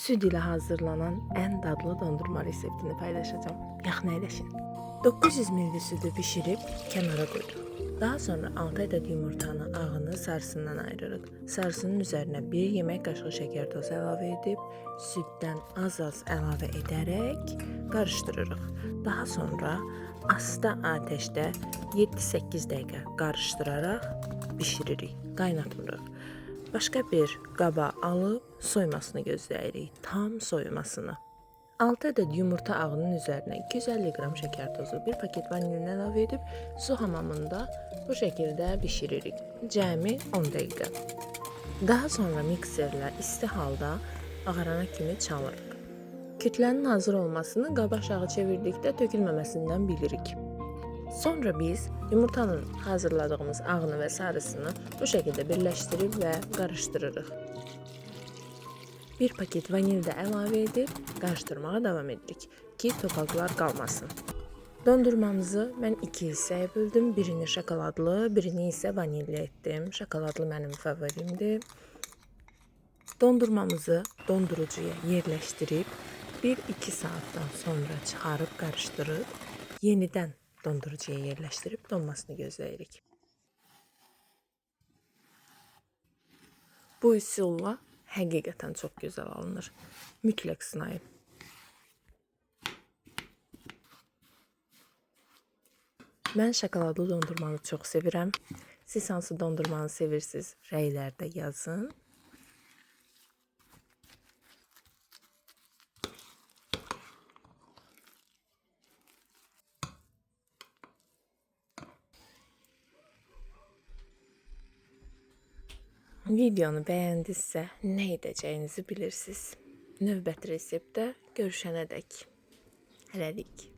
süd ilə hazırlanan ən dadlı dondurma reseptini paylaşacağım. Yaxın əyləşin. 900 ml südü bişirib kənara qoyduq. Daha sonra 6 ədəd yumurtanı ağını sarısından ayırırıq. Sarısının üzərinə 1 yemək qaşığı şəkər tozu əlavə edib, süddən az-az əlavə edərək qarışdırırıq. Daha sonra asta ateşdə 7-8 dəqiqə qarışdıraraq bişiririk, qaynatmırıq. Başqa bir qaba alıb soymasını gözləyirik, tam soymasını. 6 ədəd yumurta ağının üzərinə 250 qram şəkər tozu, 1 paket vanilini əlavə edib su hamamında bu şəkildə bişiririk. Cəmi 10 dəqiqə. Daha sonra mikserlə isti halda ağarana kimi çalırıq. Kütlənin hazır olmasını qaba aşağı çevirdikdə tökülməməsindən bilirik. Sonra biz yumurtanın hazırladığımız ağını və sarısını bu şəkildə birləşdirib və qarışdırırıq. 1 paket vanil də əlavə edib qarışdırmağa davam edirik ki, topaqlar qalmasın. Dondurmamızı mən 2 hissəyə böldüm. Birini şokoladlı, birini isə vanilli etdim. Şokoladlı mənim favorimdir. Dondurmamızı dondurucuya yerləşdirib 1-2 saatdan sonra çıxarıb qarışdırıb yenidən dondurucuya yerləşdirib donmasını gözləyirik. Bu üsulla həqiqətən çox gözəl alınır. Mütləq sınayın. Mən şokoladlı dondurmanı çox sevirəm. Siz hansı dondurmanı sevirsiniz? Rəylərdə yazın. Videonu bəyəndinizsə nə edəcəyinizi bilirsiniz. Növbəti reseptdə görüşənədək. Hələlik.